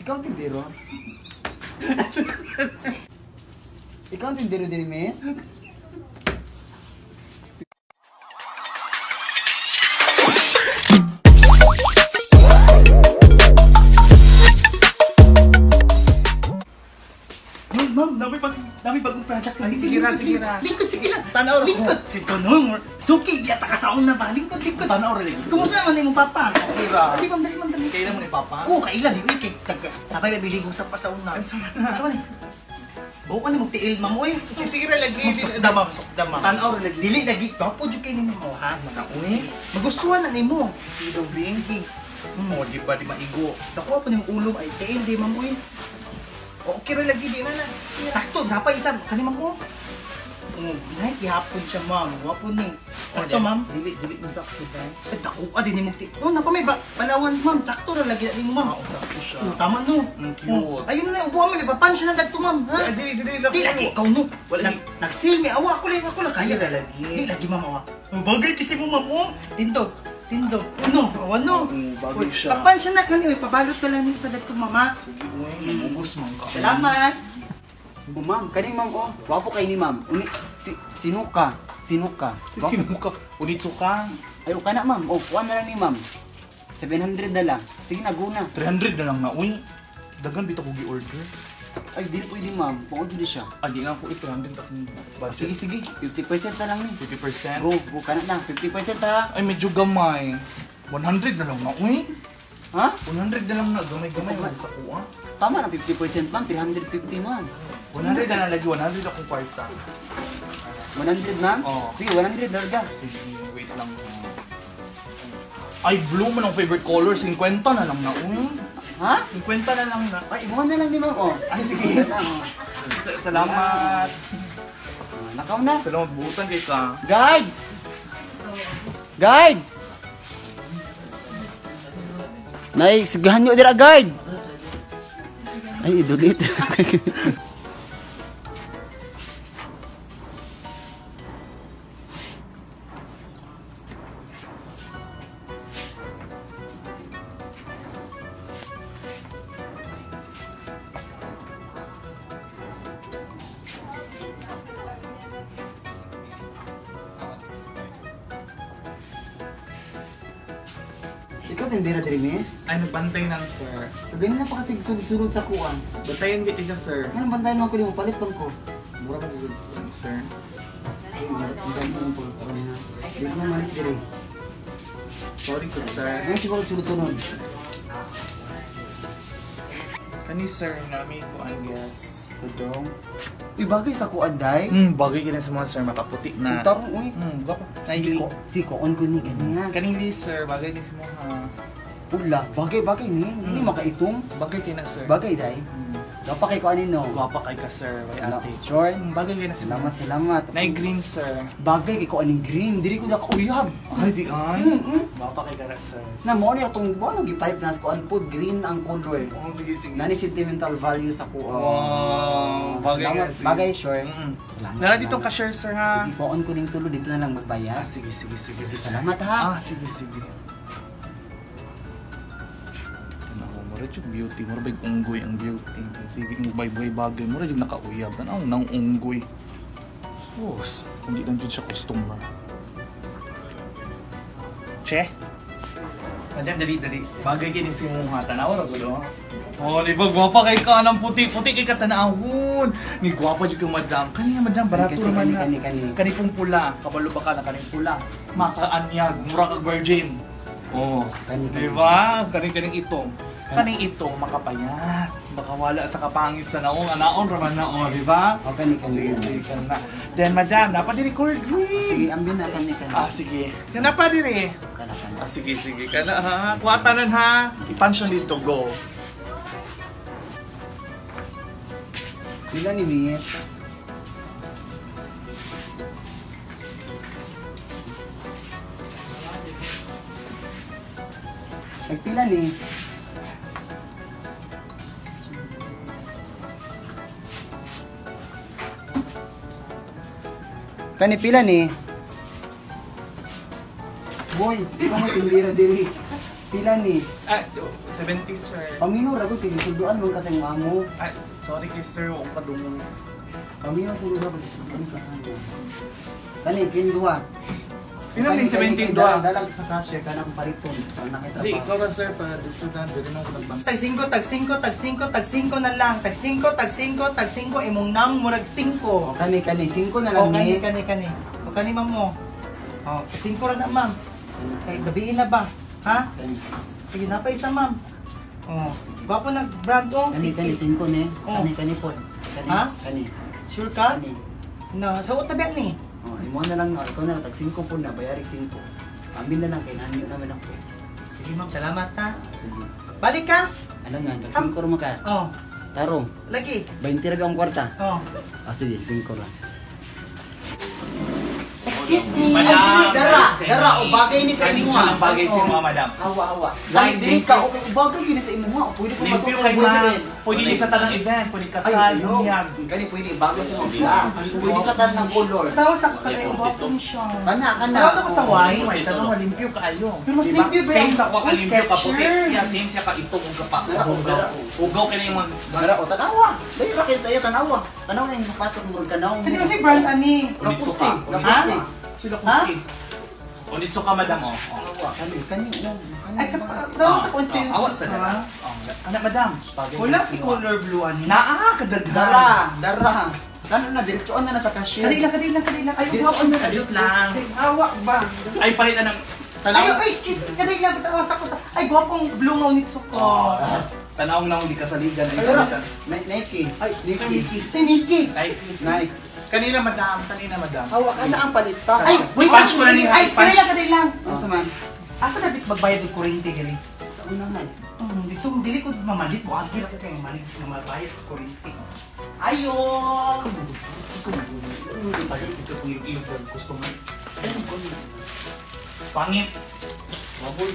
Ikaw ang tindero? Ikaw ang tindero din, miss? Ma'am, dami bagong project. Ay, sige ra. Sige lang. Tanaw. Lingkod! Si Tonong! Suki, biyata ka sa una ba? Lingkod! Tanaw rin. Kumusta naman yung papa? Okay ra. Dali, ma'am. Kailan mo ni Papa? Oo, kailan. Uy, sabay mabiligong sa pasauna. Ay, sama Sama na. Bawa ka na magtiil, ma'am. Uy, Sige ra lagi. Sukdama. Tanaw rin lagi. Dili lagi. Papo dyan kayo ni mo, ha? Makauni. Magustuhan na ni mo. Ito, Bing. Oh, di ba? Di maigo. Nakuha po na yung ulo. Ay, tiil, di, ma'am. Uy. Okay ra lagi. Di na na. Sakto, dapat isa. Kani, ma'am, oh. Ay, ihapon siya, ma'am. Wapon ni. Sakto, ma'am. Dili mo sakto tayo. Ay, nakuha din ni mo. Oh, napa may balawans, ma'am. Sakto na lagi ni mo, ma'am. Sakto siya. Oh, tama, no. Cute. Ayun na, ubuhan mo. Ipapansya na dagto, ma'am. Ha? Dili Di lagi, ikaw, no. Nag-seal, may awa. Ako lang, kaya. Dili lagi. Di lagi, ma'am, awa. Bagay kasi mo, ma'am, oh. Tindo. Ano? Ano? Bagay siya. Papansya na kanina. Pabalot ka lang sa dagto, mama. Sige, uy. Bugos man ka. Salamat. Oh, ma'am, kaning ma'am, oh. Wapo kay ni ma'am. Sino ka? Sino ka? Unitso ka. Ayaw ka na, ma'am. Oh, kuha na lang ni ma'am. 700 na lang. Sige na, go na. 300 na lang na, uy. Dagan dito ko gi-order. Ay, di pwede, ma'am. Pangod din siya. Di nga po 300 akong budget. Sige. 50% na lang ni. 50%? Go ka na lang. 50% ha. Ay, medyo gamay. 100 na lang na, uy. Ha? 100 na lang na. Gamay mo sa kuha. Tama na, 50% ma'am. 350 ma'am. 100 na lang lagi. 100 akong kwarta. 100 ma'am? Oo. Sige, 100 larga. Sige, wait lang. Ay, blue man ang favorite color. 50 na lang na, uy. Ha? 50 na lang na. Ay, ibuhan na lang ni ma'am, oh. Ay, sige. Ibuhan na lang, oh. Salamat. Nakaw na. Salamat, buutan kay ka. Guard! Guard! Nay, sigahan nyo dira, guard! Ay, idulit. Ikaw tindera diri, miss? Ay, nagbantay lang, sir. Ganun na pa kasi sunod sa kuwan. Bantayan kita ka, sir. Ngayon, bantayan mo ako din mo, palit pang ko. Mura mo good, sir. Bantayan mo po. Hindi mo malit diri. Sorry ko, sir. Ngayon siguro sunod-sunod. Kani, sir, namin ko ang guess. So, dong. Uy, bagay sa kuwan, day. Bagay ka na sa mga, sir. Makaputi na. Tarong, uy. Gapa. Siko, on ko ni kanya. Kanili, sir. Bagay din sa mga. Pula, bagay ni. Hindi makaitong. Bagay kayo na, sir. Bagay, day. Gapa kay ko anino. Gwapa kay ka, sir. May ate. Sure. Bagay kayo na, sir. Salamat. Green, sir. Bagay kay ko aning green. Dili ko nakauyab. Ay, di ay. Gwapa kay ka na, sir. Na mo ni atong buwan gipalit na ko an food green ang color. Oh, sige. Nani sentimental value sa ko. Wow. Bagay Salamat. ka, sige. Bagay, sure. Nara dito ka-share, sir, ha? Sige, on ko ning tulo dito na lang magbayad. Sige. Salamat ha. Sige. Mura yung beauty, mura ba yung unggoy ang beauty. Sige, yung bay-bay bagay, mura yung nakauyab. Ano nang unggoy? Sus, hindi lang dyan siya customer. Che? Madam, dali. Bagay kayo din si mong tanaw, ragulo. Oh, di ba, gwapa kay ka ng puti kay katanahon. Ni gwapa dyan kang madam. Kanina madam, barato naman na. Kani pong pula, kabalo ba ka na kaning pula. Makaanyag, mura kag virgin. Oh, di ba? Kaning itong. Kaning itong makapayat. Baka wala sa kapangit sa naong anaon raman na, oh, di ba? Okay, Sige na. Then madam, dapat diri color green. Sige, ambin na kani. Sige. Kana pa diri. Sige. Kana ha. Kuwatanan ha. Ipansyon dito, go. Pila ni miss? Nagpila ni. Kani pila ni? Boy, ikaw mo tindira diri. Pila ni? Ah, 70 sir. Paminor ako kay gisuduan mo kasi mo amo. Ay, sorry kay sir, huwag pa dungo. Paminor siguro ako gisuduan ka amo. Kani kin duha. Pinang may 17 doa. Dalang sa cashier ka na kung pariton. Nakita Hindi, pa. ikaw na sir, para dito na, dito na ako nagbang. Tag 5, tag 5, tag 5, tag 5 na lang. Tag 5, tag 5, tag 5 imong nang murag 5. O kani 5 na O lang kani. O kani ma'am mo. O, tag 5 ra na ma'am. Kay gabiin na ba? Ha? Sige na pa isa ma'am. O, gwapo nag brand o. Kani Sige. 5 ni. Oh. Kani pod. Kani. Ha? Kani. Sure ka? Kani. No, sa utabi ni. Oh, imo na lang, ikaw na lang tag 5 po na bayari 5. Amin na lang kay nanyo naman ako. Sige ma'am, salamat ha. Sige. Balik ka. Ano nga, tag 5 ra ka. Oh, Tarong. lagi. 20 ra ang kwarta. Oh. Ah, sige, 5 lang. Excuse me. Madam, Ay, dili, dara. Miss Kenny. Dara, o bagay ni sa Kanin imo, siya ah. ng bagay sa imo, madam. Hawa. Why Kani dili ka, limpyo? o bagay gini sa imo ha. Pwede ko Limpyo masok kay sa ma. boyfriend. Pwede ni sa tanang event, pwede Ay, kasal, no. bunyag. Kani pwede bagay sa imo. Pwede sa tanang color. Tawa sa kagay gwapo ni siya. Kana. Tawa ka sa wine. Ay, tanong mo, limpyo ka ayo. Pero mas limpyo ba Same yung sa kwa ka limpyo ka puti. Skechers? Yeah, same siya ka itong ka pa. Dara, dara. Ugaw ka na yung mga... Dara, o tanawa. Dali ra kay saya tanawa. Tanawa na yung sapatos mo kanaw. Hindi kasi brand ani. Unitso Kapustig, ka. kapustig. Sila kusti. Unitso ka, madam, oh. Tanawa, kani. Ay, tawa sa konsen. Awa sa dala. Anak, madam. Wala si color blue ani. Naa, kadaghan. Dara. Ano na, diretsoan na sa cashier. Kadila. Ay, Diretsoan na, Adjut lang. Hawak ba? Ay, palitan ng... Ay, excuse me. Kadila, tawas ako sa... Ay, gwapong blue nga unit ko. Tanawang na hindi ka sa liga. Nike. Ay, Nike. Nike. Si Nikki. Nike. Kanina, madam. Hawak ka na ang palita. Ay, wait. Punch ko na ni Ay, Punch. kadila. Ano sa man? Asa na bit magbayad ng kuryente gali? Sa unahan. Dito, dili ko mamalit. Wagi ako kayo mamalit na mabayad ng kuryente. Ayun! Gusto mo. Pangit. Waboy.